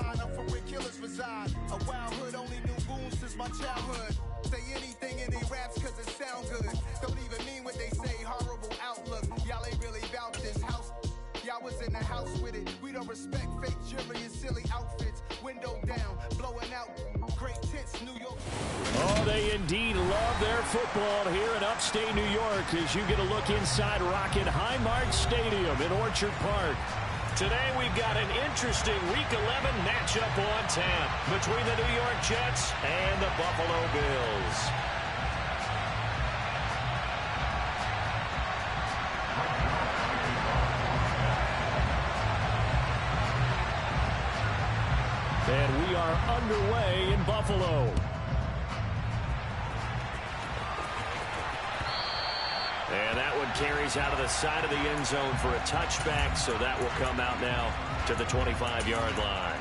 line, I'm from where killers reside. A wild hood, only knew goons since my childhood. Say anything in they raps cause it sound good. Don't even mean what they say, horrible outlook. Y'all ain't really about this house. Y'all was in the house with it. We don't respect fake jewelry and silly outfits. Window down, blowing out great tits, New York. Oh, they indeed love their football here in upstate New York as you get a look inside Rocket Highmark Stadium in Orchard Park. Today we've got an interesting Week 11 matchup on tap between the New York Jets and the Buffalo Bills. And we are underway in Buffalo. And that one carries out of the side of the end zone for a touchback, so that will come out now to the 25-yard line.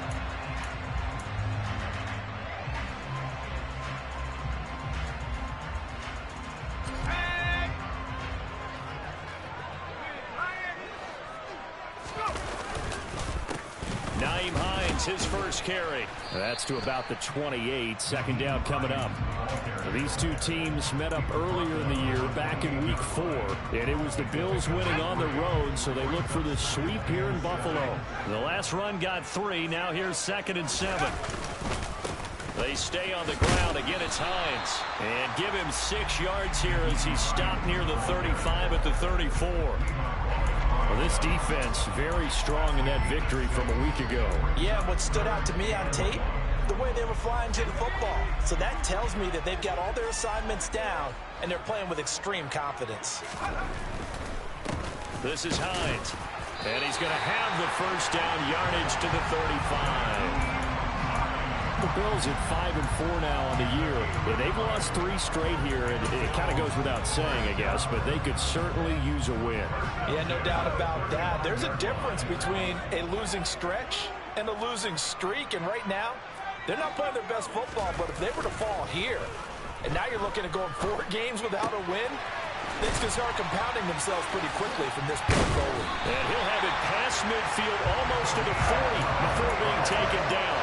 Nyheim Hines, his first carry. That's to about the 28. Second down coming up. These two teams met up earlier in the year, back in Week 4. And it was the Bills winning on the road, so they look for the sweep here in Buffalo. The last run got 3. Now here's 2nd and 7. They stay on the ground. Again, it's Hines. And give him 6 yards here as he stopped near the 35 at the 34. Well, this defense very strong in that victory from a week ago. Yeah, what stood out to me on tape, the way they were flying to the football. So that tells me that they've got all their assignments down, and they're playing with extreme confidence. This is Hines, and he's going to have the first down yardage to the 35. The Bills at 5-4 now on the year. Yeah, they've lost 3 straight here, and it kind of goes without saying, I guess, but they could certainly use a win. Yeah, no doubt about that. There's a difference between a losing stretch and a losing streak, and right now, they're not playing their best football, but if they were to fall here, and now you're looking at going 4 games without a win, things can start compounding themselves pretty quickly from this point forward. And he'll have it past midfield almost to the 40 before being taken down.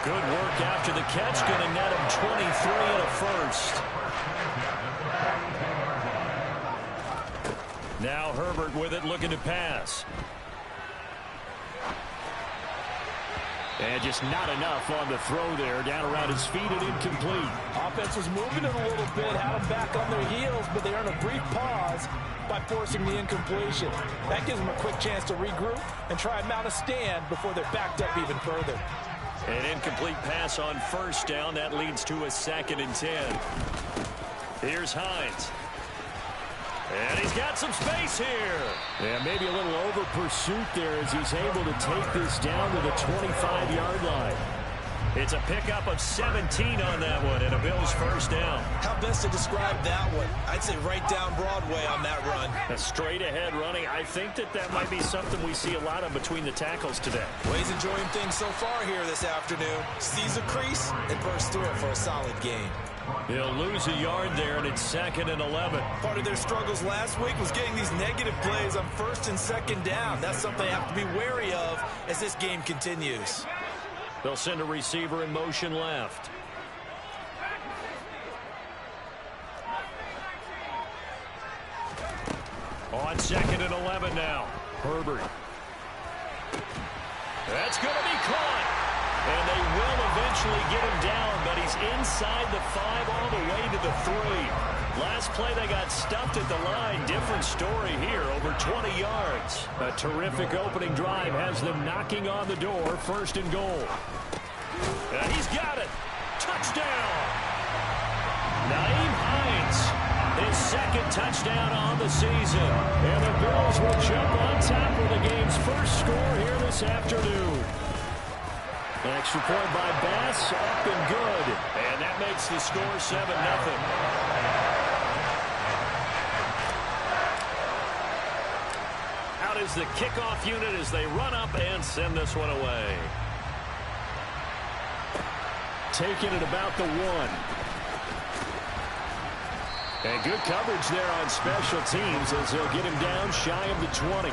Good work after the catch, going to net him 23 and a first. Now Herbert with it, looking to pass. And just not enough on the throw there. Down around his feet and incomplete. Offense was moving it a little bit, had them back on their heels, but they earned a brief pause by forcing the incompletion. That gives them a quick chance to regroup and try and mount a stand before they're backed up even further. An incomplete pass on first down. That leads to a 2nd and 10. Here's Hines. And he's got some space here. Yeah, maybe a little over pursuit there as he's able to take this down to the 25-yard line. It's a pickup of 17 on that one and a Bills first down. How best to describe that one? I'd say right down Broadway on that run. A straight ahead running. I think that might be something we see a lot of between the tackles today. Well, he's enjoying things so far here this afternoon. Sees a crease and bursts through it for a solid gain. He'll lose a yard there, and it's 2nd and 11. Part of their struggles last week was getting these negative plays on 1st and 2nd down. That's something they have to be wary of as this game continues. They'll send a receiver in motion left. On 2nd and 11 now. Herbert. That's going to be caught. And they will eventually get him down, but he's inside the 5 all the way to the 3. Last play they got stuffed at the line. Different story here, over 20 yards. A terrific opening drive has them knocking on the door. 1st and goal. And he's got it. Touchdown. Nyheim Hines, his 2nd touchdown on the season. And the Bills will jump on top of the game's first score here this afternoon. An extra point by Bass, up and good. And that makes the score 7-0. Out is the kickoff unit as they run up and send this one away. Taking it about the 1. And good coverage there on special teams as they'll get him down shy of the 20.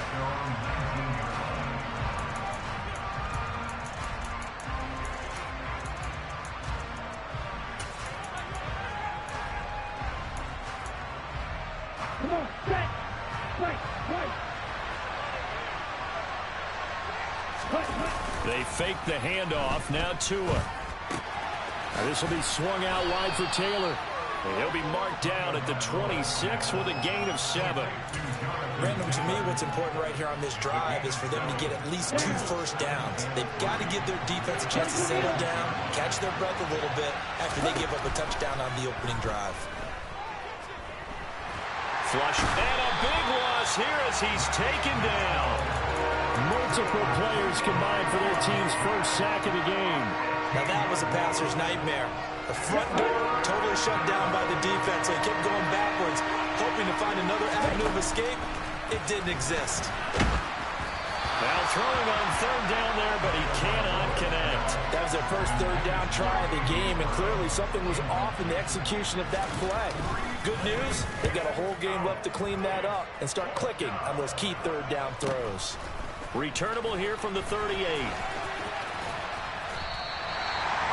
They fake the handoff. Now Tua. This will be swung out wide for Taylor. He'll be marked down at the 26 with a gain of 7. Brandon, to me, what's important right here on this drive is for them to get at least 2 first downs. They've got to give their defense a chance to settle down, catch their breath a little bit after they give up a touchdown on the opening drive. Flush, and a big loss here as he's taken down. Multiple players combined for their team's first sack of the game. Now that was a passer's nightmare. The front door totally shut down by the defense, so he kept going backwards, hoping to find another avenue of escape. It didn't exist. Now throwing on third down there, but he cannot connect. That was their first third down try of the game, and clearly something was off in the execution of that play. Good news, they've got a whole game left to clean that up and start clicking on those key third down throws. Returnable here from the 38.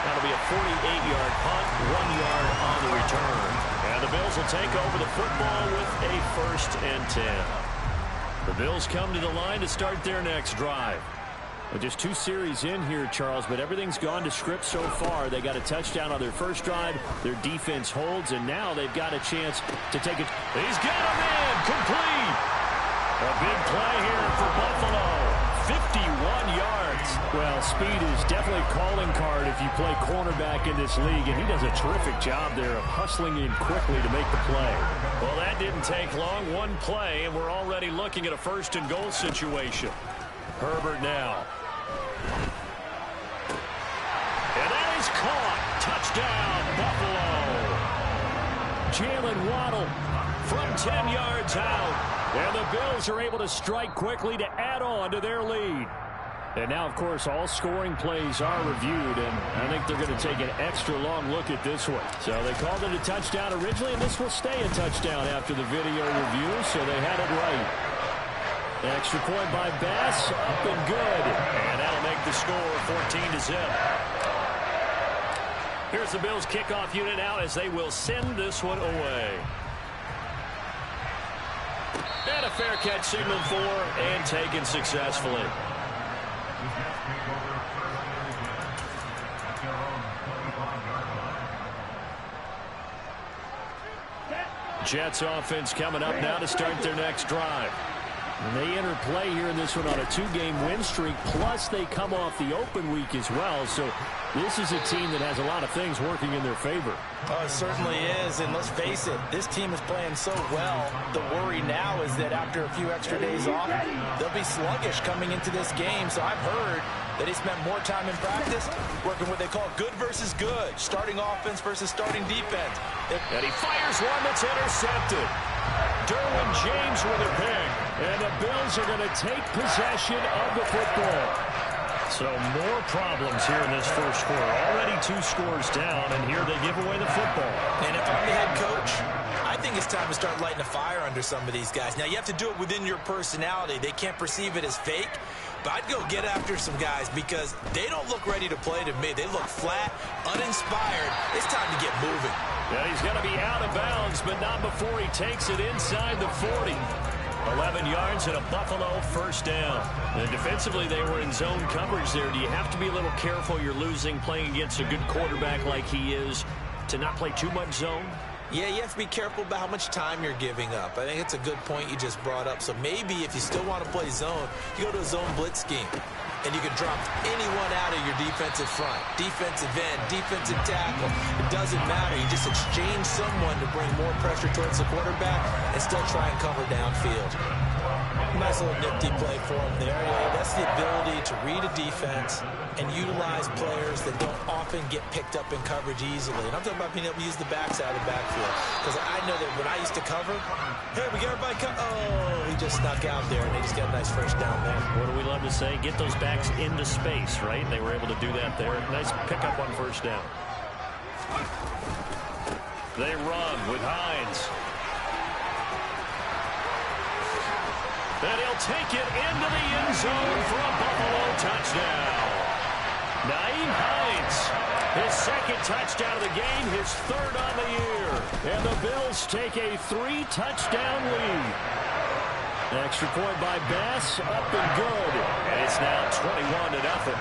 That'll be a 48-yard punt, 1 yard on the return. And the Bills will take over the football with a 1st and 10. The Bills come to the line to start their next drive. Well, just 2 series in here, Charles, but everything's gone to script so far. They got a touchdown on their first drive. Their defense holds, and now they've got a chance to take it. He's got him in, complete. A big play here for Buffalo. 51 yards. Well, speed is definitely a calling card if you play cornerback in this league, and he does a terrific job there of hustling in quickly to make the play. Well, that didn't take long. 1 play, and we're already looking at a 1st and goal situation. Herbert now. And that is caught. Touchdown, Buffalo. Jalen Waddle from 10 yards out. And the Bills are able to strike quickly to add on to their lead. And now, of course, all scoring plays are reviewed, and I think they're going to take an extra long look at this one. So they called it a touchdown originally, and this will stay a touchdown after the video review, so they had it right. Extra point by Bass, up and good. And that'll make the score 14-0. Here's the Bills kickoff unit now as they will send this one away. And a fair catch signaled for and taken successfully. Jets offense coming up now to start their next drive. And they enter play here in this one on a 2-game win streak, plus they come off the open week as well. So this is a team that has a lot of things working in their favor. Oh, it certainly is, and let's face it, this team is playing so well. The worry now is that after a few extra days off, they'll be sluggish coming into this game. So I've heard that he spent more time in practice working what they call good versus good, starting offense versus starting defense. And he fires one that's intercepted. Derwin James with a pick. And the Bills are going to take possession of the football. So more problems here in this first quarter. Already 2 scores down, and here they give away the football. And if I'm the head coach, I think it's time to start lighting a fire under some of these guys. Now, you have to do it within your personality. They can't perceive it as fake. But I'd go get after some guys because they don't look ready to play to me. They look flat, uninspired. It's time to get moving. Yeah, he's going to be out of bounds, but not before he takes it inside the 40. 11 yards and a Buffalo 1st down. And defensively, they were in zone coverage there. Do you have to be a little careful? You're losing playing against a good quarterback like he is to not play too much zone? Yeah, you have to be careful about how much time you're giving up. I think it's a good point you just brought up. So maybe if you still want to play zone, you go to a zone blitz scheme. And you can drop anyone out of your defensive front. Defensive end, defensive tackle. It doesn't matter. You just exchange someone to bring more pressure towards the quarterback and still try and cover downfield. Nice little nifty play for him there. Yeah, that's the ability to read a defense and utilize players that don't often get picked up in coverage easily. And I'm talking about being able to use the backside of the backfield. Because I know that when I used to cover, hey, we got everybody oh, he just snuck out there, and they just got a nice 1st down there. What do we love to say? Get those backs into space, right? They were able to do that there. Nice pickup on 1st down. They run with Hines. And he'll take it into the end zone for a Buffalo touchdown. Nyheim Hines, his 2nd touchdown of the game, his 3rd on the year. And the Bills take a 3-touchdown lead. Extra point by Bass, up and good. And it's now 21-0.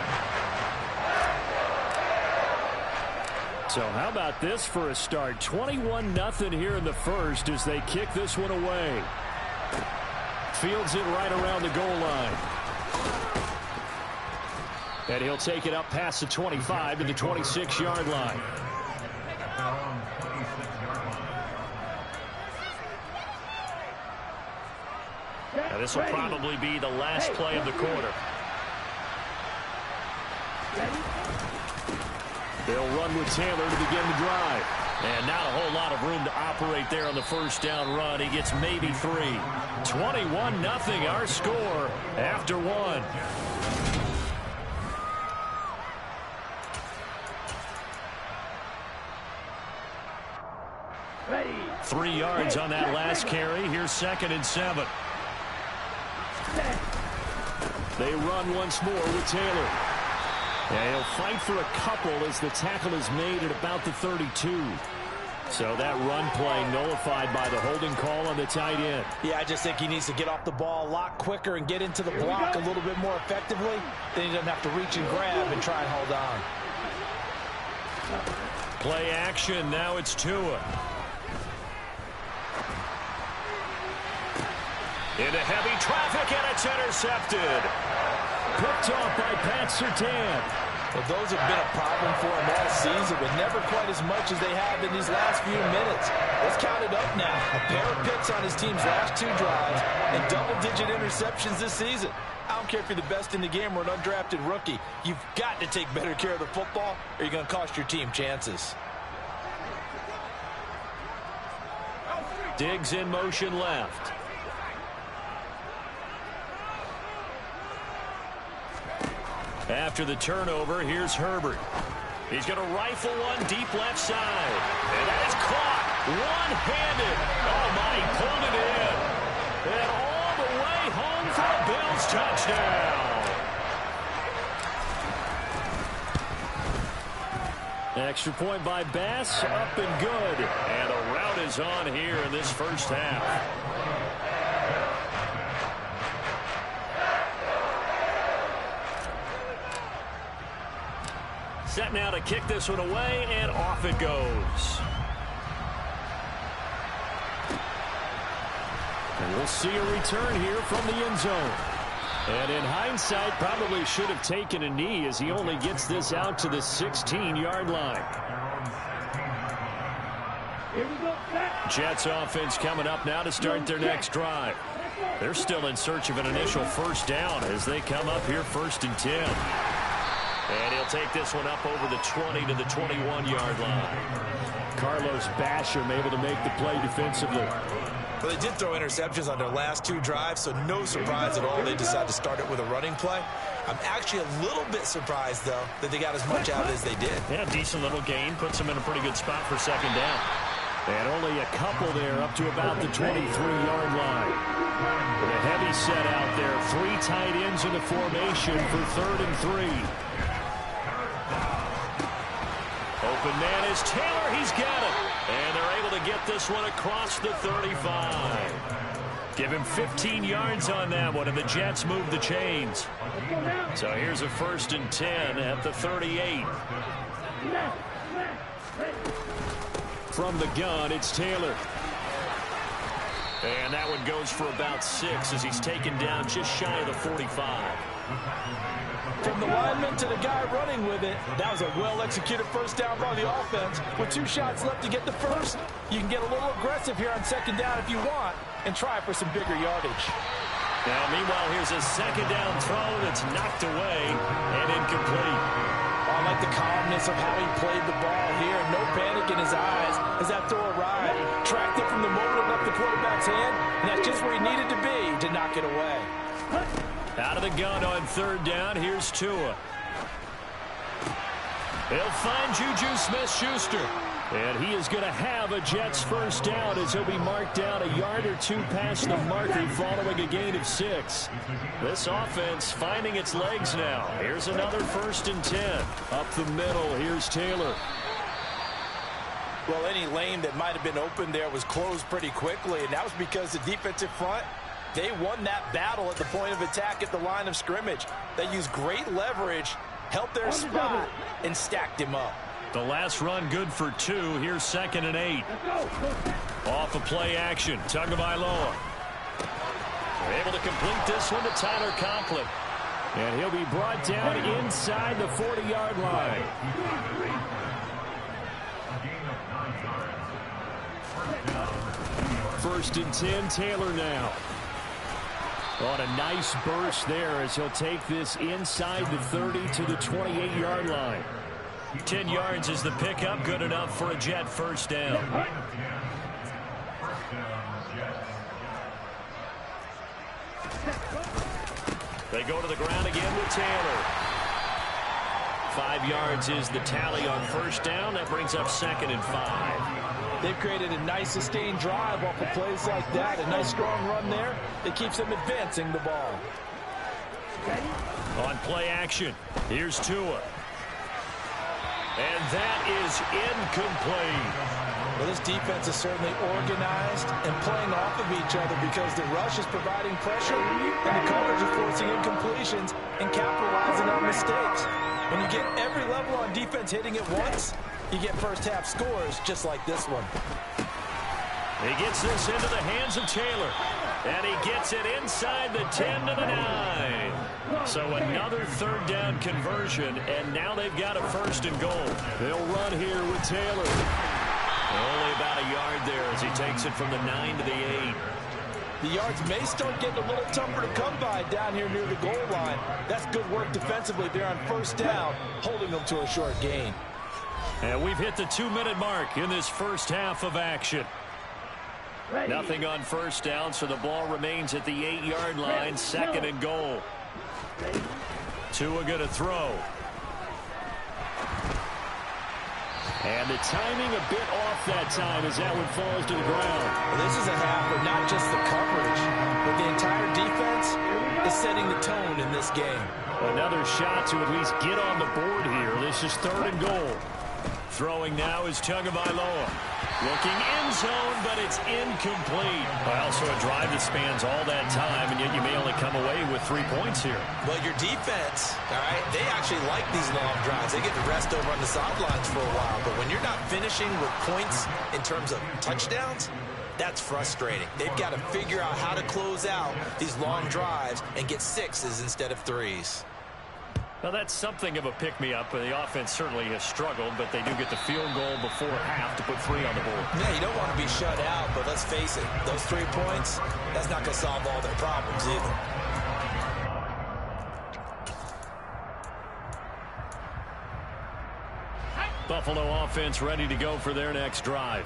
So how about this for a start? 21-0 here in the first as they kick this one away. Fields it right around the goal line. And he'll take it up past the 25 to the 26-yard line. Now this will probably be the last play of the quarter. They'll run with Taylor to begin the drive. And not a whole lot of room to operate there on the first down run. He gets maybe 3. 21-0 our score after 1. 3 yards on that last carry. Here's 2nd and 7. They run once more with Taylor. And he'll fight for a couple as the tackle is made at about the 32. So that run play nullified by the holding call on the tight end. Yeah, I just think he needs to get off the ball a lot quicker and get into the block a little bit more effectively. Then he doesn't have to reach and grab and try and hold on. Play action. Now it's Tua. Into heavy traffic, and it's intercepted. Picked off by Pat Surtain. Well, those have been a problem for him all season, but never quite as much as they have in these last few minutes. Let's count it up now. A pair of picks on his team's last 2 drives and double-digit interceptions this season. I don't care if you're the best in the game or an undrafted rookie. You've got to take better care of the football or you're going to cost your team chances. Diggs in motion left. After the turnover, here's Herbert. He's going to rifle one deep left side. And that is caught one-handed. Oh, my, he pulled it in. And all the way home for a Bills touchdown. Extra point by Bass, up and good. And the route is on here in this first half. Set now to kick this one away, and off it goes. And we'll see a return here from the end zone. And in hindsight, probably should have taken a knee as he only gets this out to the 16-yard line. Jets offense coming up now to start their next drive. They're still in search of an initial first down as they come up here 1st and 10. And he'll take this one up over the 20 to the 21-yard line. Carlos Basham able to make the play defensively. Well, they did throw interceptions on their last 2 drives, so no surprise at all they decided to start it with a running play. I'm actually a little bit surprised, though, that they got as much out as they did. Yeah, decent little gain. Puts them in a pretty good spot for 2nd down. And only a couple there up to about the 23-yard line. With a heavy set out there. 3 tight ends in the formation for 3rd and 3. Open man is Taylor. He's got it. And they're able to get this one across the 35. Give him 15 yards on that one, and the Jets move the chains. So here's a 1st and 10 at the 38. From the gun, it's Taylor. And that one goes for about 6 as he's taken down just shy of the 45. From the lineman to the guy running with it, that was a well-executed first down by the offense. With 2 shots left to get the first, you can get a little aggressive here on 2nd down if you want and try for some bigger yardage. Now, meanwhile, here's a 2nd down throw that's knocked away and incomplete. I like the calmness of how he played the ball here. No panic in his eyes as that throw arrived. Tracked it from the moment it left the quarterback's hand, and that's just where he needed to be to knock it away. Out of the gun on 3rd down, here's Tua. He'll find Juju Smith-Schuster. And he is going to have a Jets first down as he'll be marked down a yard or 2 past the marker following a gain of 6. This offense finding its legs now. Here's another 1st and 10. Up the middle, here's Taylor. Well, any lane that might have been open there was closed pretty quickly, and that was because the defensive front, they won that battle at the point of attack at the line of scrimmage. They used great leverage, helped their spot, and stacked him up. The last run good for 2. Here's 2nd and 8. Off of play action. Tagovailoa. They're able to complete this one to Tyler Conklin. And he'll be brought down inside the 40-yard line. First and 10, Taylor now. On a nice burst there as he'll take this inside the 30 to the 28-yard line. 10 yards is the pickup, good enough for a Jet first down. They go to the ground again with Taylor. 5 yards is the tally on first down. That brings up 2nd and 5. They've created a nice sustained drive off of plays like that. A nice strong run there that keeps them advancing the ball. On play action, here's Tua. And that is incomplete. Well, this defense is certainly organized and playing off of each other because the rush is providing pressure and the coverage is forcing incompletions and capitalizing on mistakes. When you get every level on defense hitting at once, you get first half scores just like this one. He gets this into the hands of Taylor. And he gets it inside the 10 to the 9. So another third down conversion, and now they've got a 1st and goal. They'll run here with Taylor. Only about a yard there as he takes it from the 9 to the 8. The yards may start getting a little tougher to come by down here near the goal line. That's good work defensively there on first down, holding them to a short gain. And we've hit the 2-minute mark in this first half of action. Nothing on first down, so the ball remains at the 8-yard line, 2nd and goal. Tua going to throw. And the timing a bit off that time as that one falls to the ground. Well, this is a half where not just the coverage, but the entire defense is setting the tone in this game. Another shot to at least get on the board here. This is 3rd and goal. Throwing now is Tagovailoa. Looking end zone, but it's incomplete. Well, so a drive that spans all that time, and yet you may only come away with 3 points here. Well, your defense, all right, they actually like these long drives. They get to rest over on the sidelines for a while. But when you're not finishing with points in terms of touchdowns, that's frustrating. They've got to figure out how to close out these long drives and get 6s instead of 3s. Well, that's something of a pick-me-up. The offense certainly has struggled, but they do get the field goal before half to put 3 on the board. Yeah, you don't want to be shut out, but let's face it, those 3 points, that's not going to solve all their problems either. Buffalo offense ready to go for their next drive.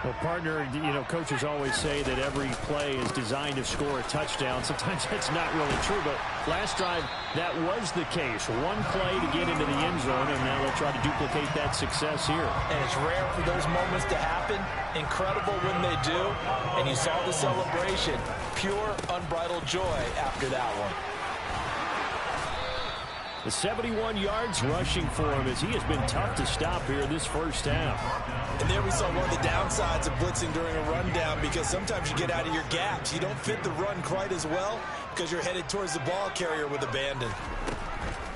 Well, partner, you know, coaches always say that every play is designed to score a touchdown. Sometimes that's not really true, but last drive, that was the case. One play to get into the end zone, and now they'll try to duplicate that success here. And it's rare for those moments to happen. Incredible when they do. And you saw the celebration. Pure, unbridled joy after that one. The 71 yards rushing for him as he has been tough to stop here this first half. And there we saw one of the downsides of blitzing during a rundown because sometimes you get out of your gaps. You don't fit the run quite as well because you're headed towards the ball carrier with abandon.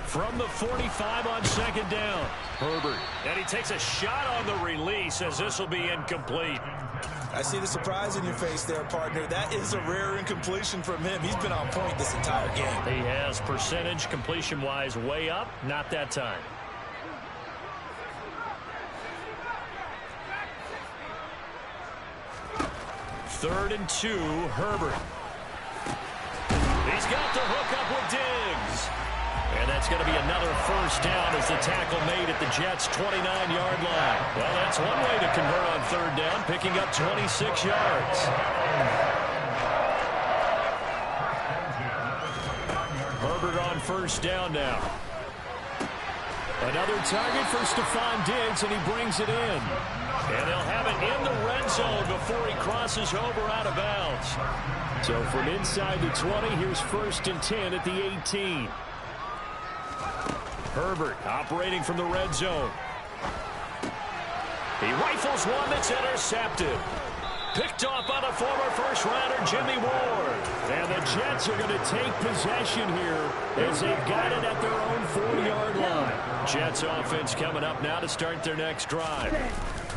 From the 45 on 2nd down, Herbert. And he takes a shot on the release as this will be incomplete. I see the surprise in your face there, partner. That is a rare incompletion from him. He's been on point this entire game. He has percentage completion-wise way up. Not that time. Third and 2, Herbert. He's got the hook up with Diggs. And that's going to be another first down as the tackle made at the Jets' 29-yard line. Well, that's one way to convert on 3rd down, picking up 26 yards. Herbert on first down now. Another target for Stephon Diggs, and he brings it in. And they'll have it in the red zone before he crosses over out of bounds. So from inside the 20, here's 1st and 10 at the 18. Herbert operating from the red zone. He rifles one that's intercepted. Picked off by the former first-rounder Jimmy Ward. And the Jets are going to take possession here as they've got it at their own 4-yard line. Jets offense coming up now to start their next drive.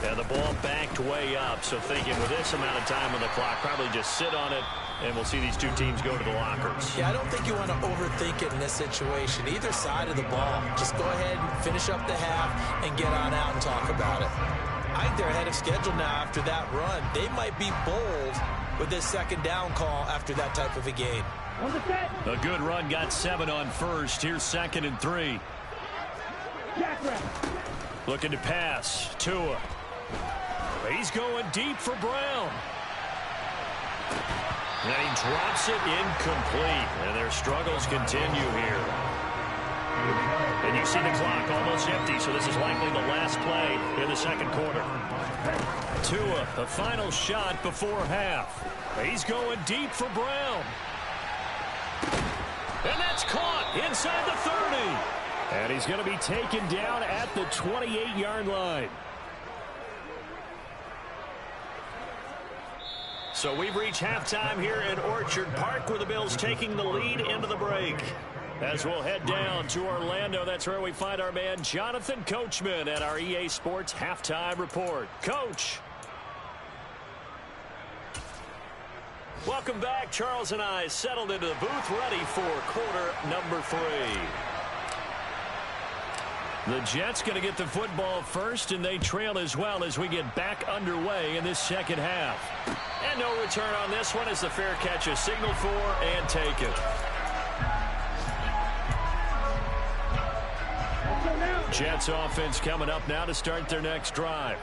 And the ball backed way up, so thinking with this amount of time on the clock, probably just sit on it, and we'll see these two teams go to the lockers. Yeah, I don't think you want to overthink it in this situation. Either side of the ball, just go ahead and finish up the half and get on out and talk about it. I think they're ahead of schedule now after that run. They might be bold with this second down call after that type of a gain. A good run, got 7 on first. Here's 2nd and 3. Looking to pass. Tua. He's going deep for Brown. And he drops it incomplete. And their struggles continue here. And you see the clock almost empty, so this is likely the last play in the second quarter. Tua, the final shot before half. He's going deep for Brown. And that's caught inside the 30. And he's going to be taken down at the 28-yard line. So we've reached halftime here at Orchard Park, where the Bills taking the lead into the break. As we'll head down to Orlando, that's where we find our man Jonathan Coachman at our EA Sports Halftime Report. Coach. Welcome back. Charles and I settled into the booth, ready for quarter number 3. The Jets going to get the football first, and they trail as well as we get back underway in this second half. And no return on this one as the fair catch is signaled for and taken. Jets offense coming up now to start their next drive.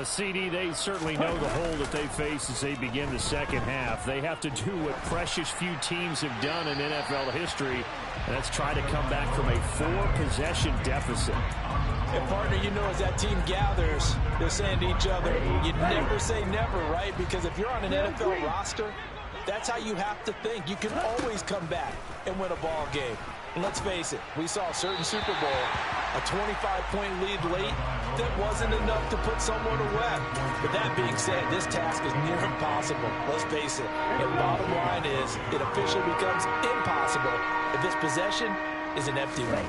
CD, they certainly know the hole that they face as they begin the second half. They have to do what precious few teams have done in NFL history, and that's try to come back from a 4-possession deficit. And, partner, you know, as that team gathers, they're saying to each other, you never say never, right? Because if you're on an NFL roster, that's how you have to think. You can always come back and win a ball game. And let's face it, we saw a certain Super Bowl, a 25-point lead late, that wasn't enough to put someone away. But that being said, this task is near impossible. Let's face it. The bottom line is it officially becomes impossible if this possession is an empty one.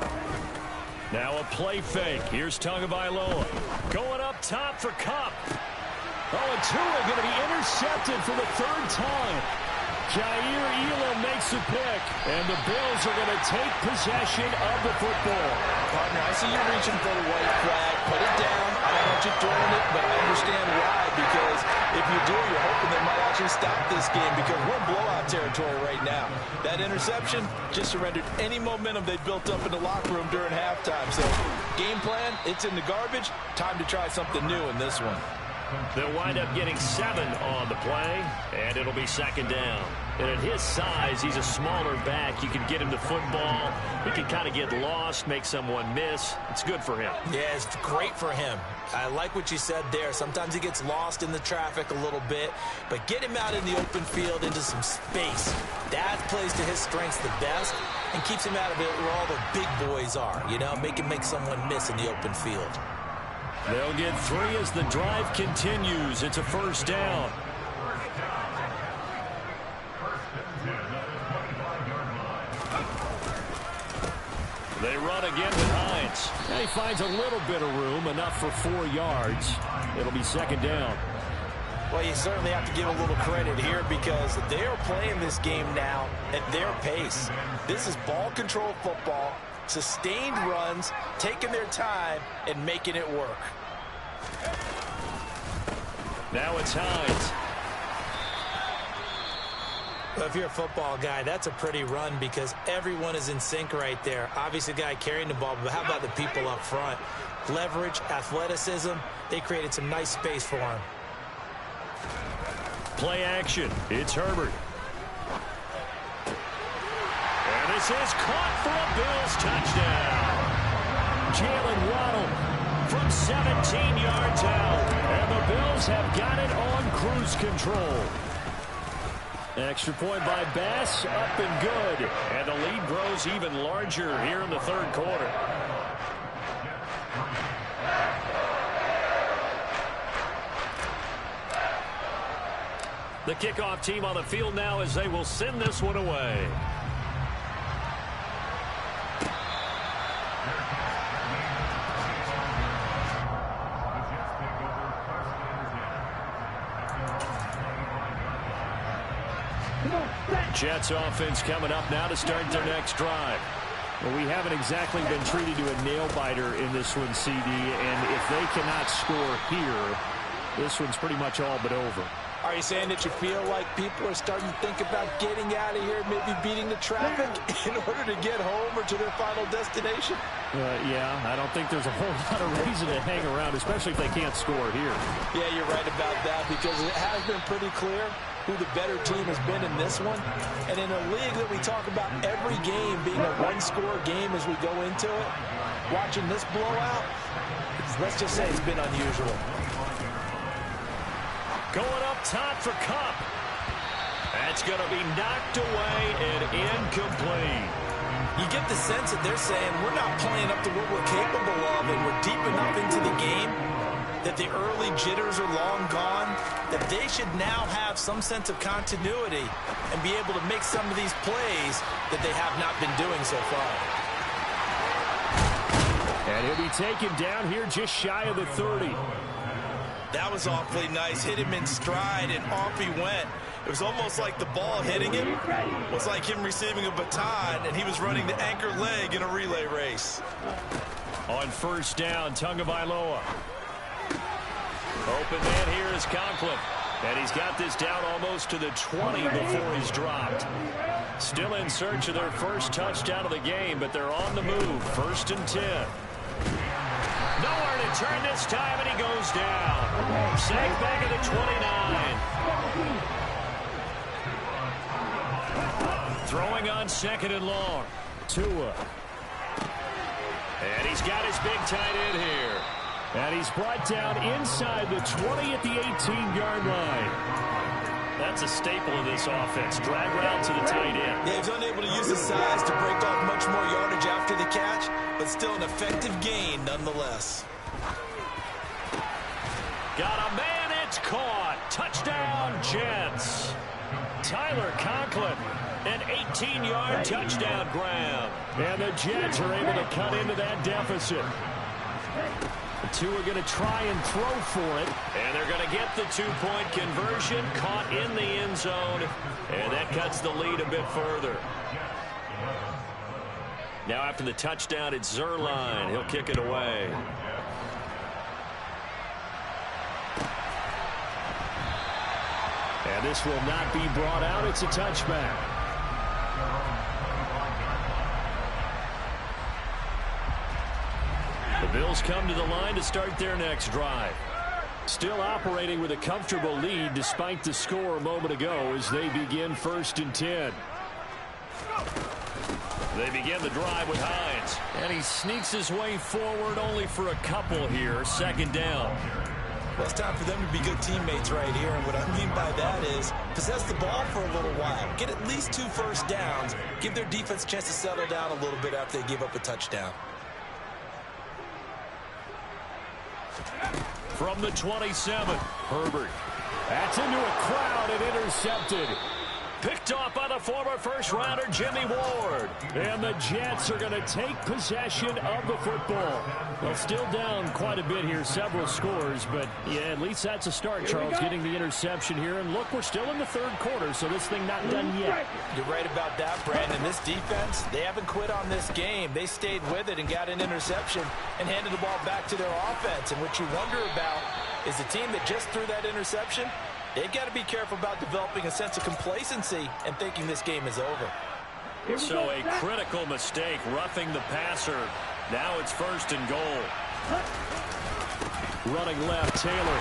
Now a play fake. Here's Tagovailoa going up top for Kupp. Oh, and Tua going to be intercepted for the 3rd time. Jair Elam makes the pick, and the Bills are going to take possession of the football. Partner, I see you reaching for the white flag. Put it down. I don't want you throwing it, but I understand why, because if you do, you're hoping they might actually stop this game, because we're in blowout territory right now. That interception just surrendered any momentum they built up in the locker room during halftime. So, game plan, it's in the garbage. Time to try something new in this one. They'll wind up getting 7 on the play, and it'll be second down. And at his size, he's a smaller back. You can get him the football. He can kind of get lost, make someone miss. It's good for him. Yeah, it's great for him. I like what you said there. Sometimes he gets lost in the traffic a little bit, but get him out in the open field into some space. That plays to his strengths the best and keeps him out of it where all the big boys are. You know, make someone miss in the open field. They'll get 3 as the drive continues. It's a first down. They run again with Hines. And he finds a little bit of room, enough for 4 yards. It'll be second down. Well, you certainly have to give a little credit here because they are playing this game now at their pace. This is ball control football. Sustained runs, taking their time, and making it work. Now it's Hines. Well, if you're a football guy, that's a pretty run because everyone is in sync right there. Obviously, the guy carrying the ball, but how about the people up front? Leverage, athleticism, they created some nice space for him. Play action. It's Herbert. And this is caught for a Bills touchdown. Jalen Waddle from 17 yards out. And the Bills have got it on cruise control. Extra point by Bass, up and good. And the lead grows even larger here in the third quarter. The kickoff team on the field now as they will send this one away. Jets offense coming up now to start their next drive. Well, we haven't exactly been treated to a nail-biter in this one, CD, and if they cannot score here, this one's pretty much all but over. Are you saying that you feel like people are starting to think about getting out of here, maybe beating the traffic in order to get home or to their final destination? Yeah, I don't think there's a whole lot of reason to hang around, especially if they can't score here. Yeah, you're right about that, because it has been pretty clear who the better team has been in this one. And in a league that we talk about every game being a one-score game as we go into it, watching this blowout, let's just say it's been unusual. Going up top for Kupp. That's going to be knocked away and incomplete. You get the sense that they're saying we're not playing up to what we're capable of, and we're deep enough into the game that the early jitters are long gone, that they should now have some sense of continuity and be able to make some of these plays that they have not been doing so far. And he'll be taken down here just shy of the 30. That was awfully nice. Hit him in stride, and off he went. It was almost like the ball hitting him was like him receiving a baton, and he was running the anchor leg in a relay race. On first down, Tagovailoa. Open man here is Conklin. And he's got this down almost to the 20 before he's dropped. Still in search of their first touchdown of the game, but they're on the move. 1st and 10. Nowhere to turn this time, and he goes down. Sacked back at the 29. Throwing on 2nd and long. Tua. And he's got his big tight end here. And he's brought down inside the 20 at the 18-yard line. That's a staple of this offense. Drag route to the tight end. Yeah, he's unable to use his size to break off much more yardage after the catch, but still an effective gain nonetheless. Got a man, it's caught. Touchdown, Jets. Tyler Conklin, an 18-yard touchdown grab. And the Jets are able to cut into that deficit. The two are going to try and throw for it. And they're going to get the two-point conversion, caught in the end zone. And that cuts the lead a bit further. Now after the touchdown, it's Zuerlein. He'll kick it away. And this will not be brought out. It's a touchback. The Bills come to the line to start their next drive. Still operating with a comfortable lead despite the score a moment ago as they begin 1st and 10. They begin the drive with Hines. And he sneaks his way forward only for a couple here. 2nd down. Well, it's time for them to be good teammates right here. And what I mean by that is possess the ball for a little while. Get at least 2 first downs. Give their defense a chance to settle down a little bit after they give up a touchdown. From the 27, Herbert. That's into a crowd and intercepted. picked off by the former first-rounder Jimmy Ward. And the Jets are going to take possession of the football. Well, still down quite a bit here, several scores, but yeah, at least that's a start, Charles, getting the interception here. And look, we're still in the third quarter, so this thing not done yet. You're right about that, Brandon. This defense, they haven't quit on this game. They stayed with it and got an interception and handed the ball back to their offense. And what you wonder about is the team that just threw that interception, they've got to be careful about developing a sense of complacency and thinking this game is over. So a critical mistake, roughing the passer. Now it's 1st and goal. Running left, Taylor.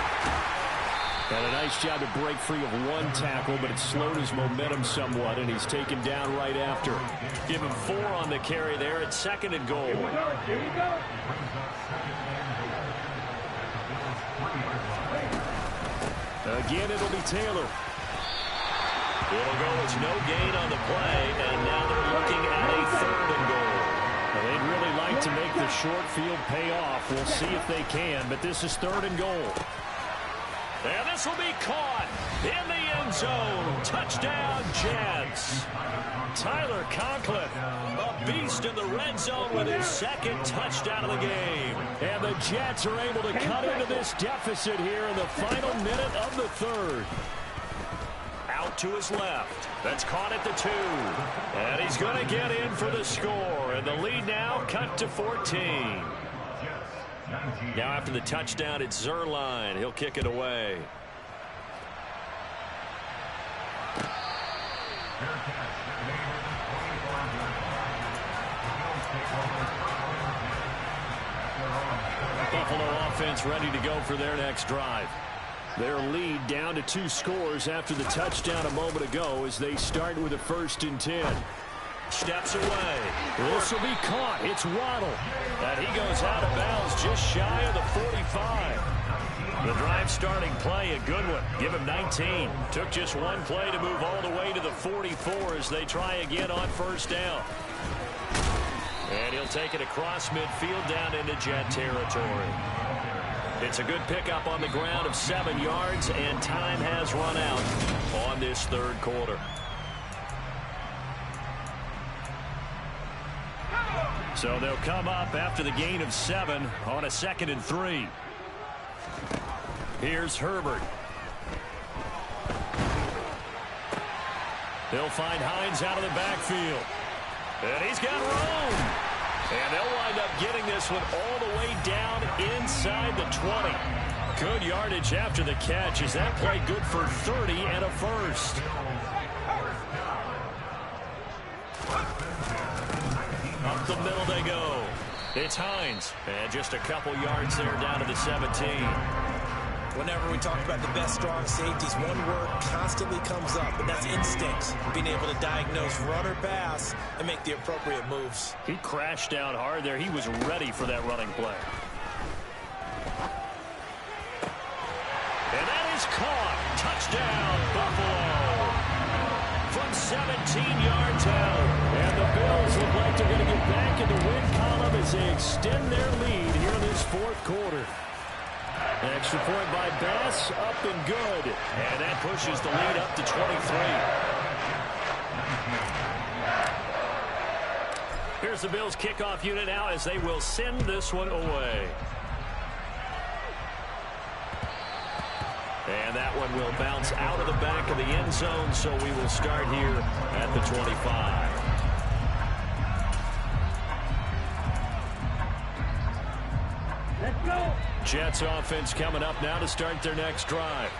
And a nice job to break free of one tackle, but it slowed his momentum somewhat, and he's taken down right after. Give him 4 on the carry there at 2nd and goal. Here we go. Again, it'll be Taylor. It'll go as no gain on the play, and now they're looking at a 3rd and goal. Well, they'd really like to make the short field pay off. We'll see if they can, but this is 3rd and goal. And this will be caught in the end zone. Touchdown, Jets. Tyler Conklin, a beast in the red zone with his 2nd touchdown of the game. And the Jets are able to cut into this deficit here in the final minute of the 3rd. out to his left. That's caught at the 2. And he's going to get in for the score. And the lead now cut to 14. Now after the touchdown, it's Zuerlein. He'll kick it away. Buffalo offense ready to go for their next drive. Their lead down to 2 scores after the touchdown a moment ago as they start with a 1st and 10. Steps away. This will be caught. It's Waddle. And he goes out of bounds just shy of the 45. The drive starting play, a good one. Give him 19. Took just one play to move all the way to the 44 as they try again on 1st down. And he'll take it across midfield down into Jet territory. It's a good pickup on the ground of 7 yards, and time has run out on this 3rd quarter. So they'll come up after the gain of 7 on a 2nd and 3. Here's Herbert. They'll find Hines out of the backfield. And he's got room. And they'll wind up getting this one all the way down inside the 20. Good yardage after the catch. Is that play good for 30 and a 1st? Up the middle they go. It's Hines. And just a couple yards there down to the 17. Whenever we talk about the best strong safeties, one word constantly comes up, and that's instinct. Being able to diagnose run or pass and make the appropriate moves. He crashed down hard there. He was ready for that running play. And that is caught. Touchdown, Buffalo. From 17 yards out. And the Bills look like they're going to get back in the win column as they extend their lead here in this 4th quarter. Extra point by Bass, up and good. And that pushes the lead up to 23. Here's the Bills kickoff unit now as they will send this one away. And that one will bounce out of the back of the end zone, so we will start here at the 25. Jets offense coming up now to start their next drive.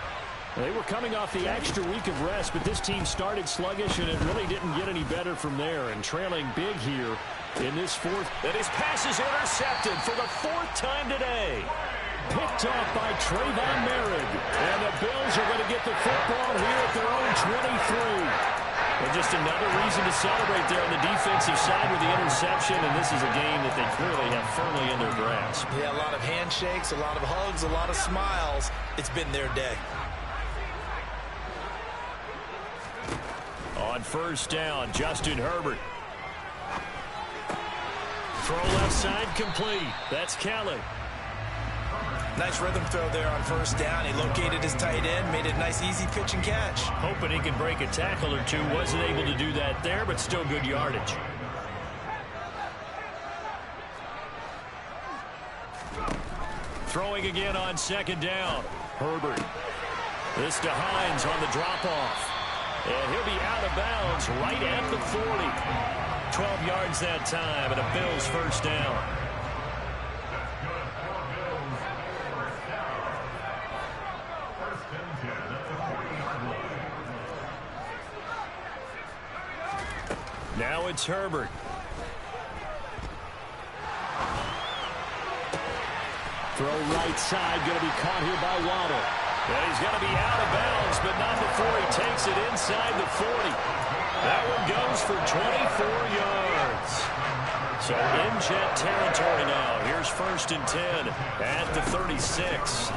They were coming off the extra week of rest, but this team started sluggish, and it really didn't get any better from there. And trailing big here in this 4th. And his pass is intercepted for the 4th time today. Picked off by Trayvon Merritt. And the Bills are going to get the football here at their own 23. And just another reason to celebrate there on the defensive side with the interception, and this is a game that they clearly have firmly in their grasp. Yeah, a lot of handshakes, a lot of hugs, a lot of smiles. It's been their day. On 1st down, Justin Herbert. Throw left side complete. That's Kelly. Nice rhythm throw there on 1st down. He located his tight end, made a nice easy pitch and catch. Hoping he can break a tackle or 2. Wasn't able to do that there, but still good yardage. Throwing again on 2nd down. Herbert. This to Hines on the drop-off. And he'll be out of bounds right at the 40. 12 yards that time, and a Bills 1st down. Now it's Herbert. Throw right side, going to be caught here by Waddle. And he's going to be out of bounds, but not before he takes it inside the 40. That one goes for 24 yards. So in Jet territory now. Here's 1st and 10 at the 36.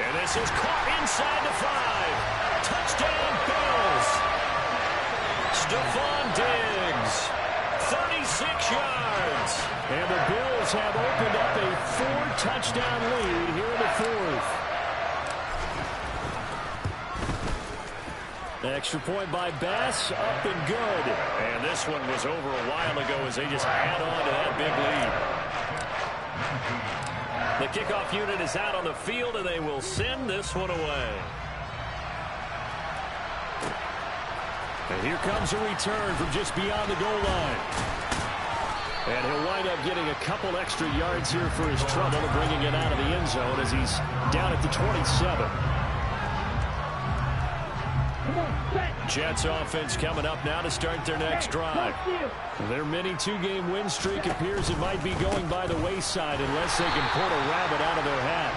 And this is caught inside the 5. Touchdown, Bills. Stephon Diggs, 36 yards. And the Bills have opened up a 4-touchdown lead here in the 4th. Extra point by Bass, up and good. And this one was over a while ago as they just add on to that big lead. The kickoff unit is out on the field, and they will send this one away. And here comes a return from just beyond the goal line. And he'll wind up getting a couple extra yards here for his trouble and bringing it out of the end zone as he's down at the 27. Jets offense coming up now to start their next drive. Their mini two-game win streak appears it might be going by the wayside unless they can pull a rabbit out of their hat.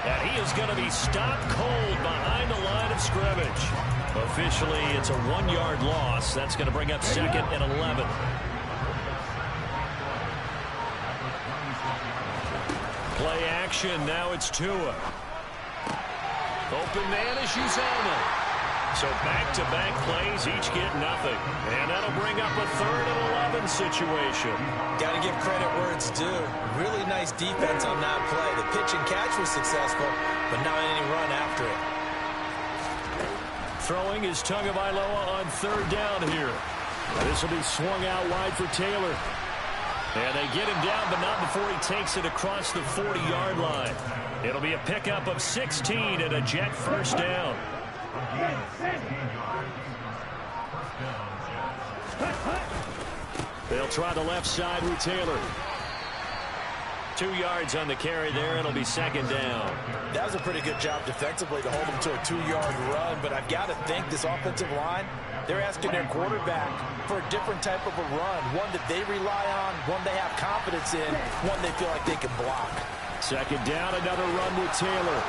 And he is going to be stopped cold behind the line of scrimmage. Officially, it's a 1-yard loss. That's going to bring up 2nd and 11. Play action. Now it's Tua. Open man is Uzomah. So back-to-back plays, each get nothing. And that'll bring up a 3rd and 11 situation. Got to give credit where it's due. Really nice defense on that play. The pitch and catch was successful, but not any run after it. Throwing is Tagovailoa on 3rd down here. This will be swung out wide for Taylor. And they get him down, but not before he takes it across the 40-yard line. It'll be a pickup of 16 and a Jet first down. They'll try the left side with Taylor. 2 yards on the carry there. It'll be 2nd down. That was a pretty good job defensively to hold them to a 2-yard run, but I've got to think this offensive line, they're asking their quarterback for a different type of a run, one that they rely on, one they have confidence in, one they feel like they can block. 2nd down, another run with Taylor.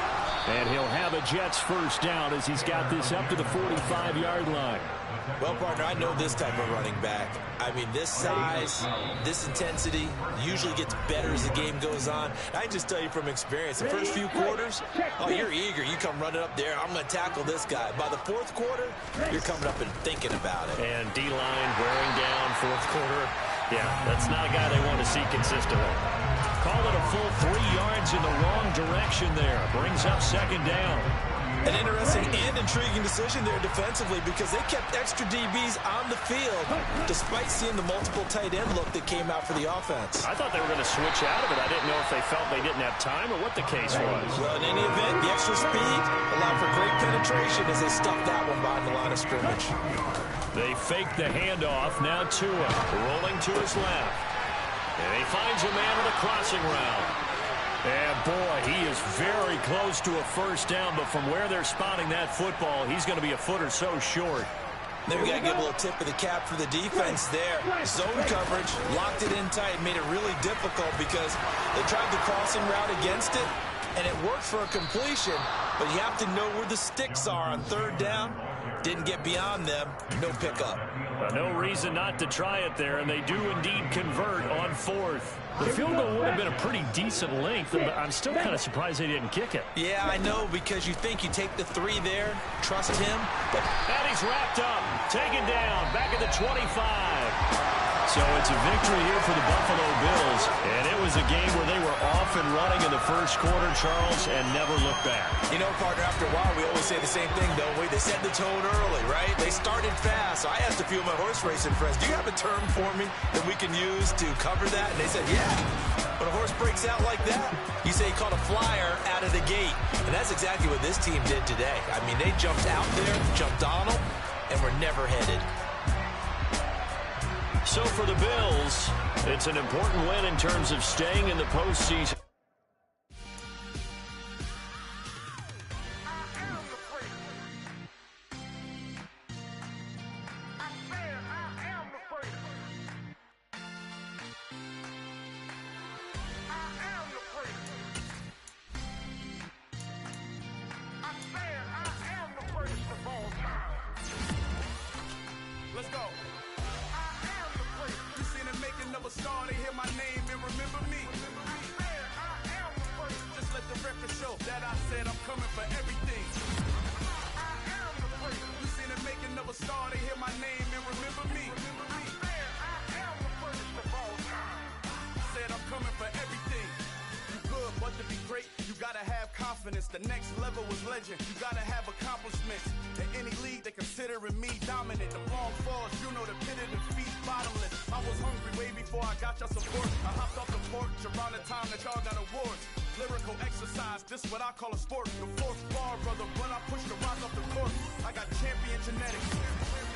And he'll have a Jets first down as he's got this up to the 45-yard line. Well, partner, I know this type of running back. I mean, this size, this intensity usually gets better as the game goes on. I just tell you from experience, the first few quarters, oh, you're eager. You come running up there, I'm going to tackle this guy. By the 4th quarter, you're coming up and thinking about it. And D-line wearing down 4th quarter. Yeah, that's not a guy they want to see consistently. Call it a full 3 yards in the wrong direction there. Brings up 2nd down. An interesting and intriguing decision there defensively because they kept extra DBs on the field despite seeing the multiple tight end look that came out for the offense. I thought they were going to switch out of it. I didn't know if they felt they didn't have time or what the case was. Well, in any event, the extra speed allowed for great penetration as they stuffed that one behind the line of scrimmage. They fake the handoff. Now Tua rolling to his left. And he finds a man with a crossing route. And, boy, he is very close to a first down, but from where they're spotting that football, he's going to be a foot or so short. Then we got to give a little tip of the cap for the defense there. Zone coverage, locked it in tight, made it really difficult because they tried the crossing route against it, and it worked for a completion, but you have to know where the sticks are on 3rd down. Didn't get beyond them, no pickup. No reason not to try it there, and they do indeed convert on 4th. The field goal would have been a pretty decent length, but I'm still kind of surprised they didn't kick it. Yeah, I know, because you think you take the 3 there, trust him. But and he's wrapped up, taken down, back at the 25. So it's a victory here for the Buffalo Bills, and it was a game where they were off and running in the first quarter, Charles, and never looked back. You know, partner, after a while, we always say the same thing, don't we? They set the tone early, right? They started fast. So I asked a few of my horse racing friends, do you have a term for me that we can use to cover that? And they said, yeah. When a horse breaks out like that, you say he caught a flyer out of the gate. And that's exactly what this team did today. I mean, they jumped out there, jumped on them, and were never headed. So for the Bills, it's an important win in terms of staying in the postseason. The next level was legend. You gotta have accomplishments. In any league, they considering me dominant. The long falls, you know the pit of defeat, bottomless. I was hungry way before I got your support. I hopped off the porch around the time that y'all got awards. lyrical exercise, this what I call a sport. The fourth bar, brother, when I push the rock off the court, I got champion genetics.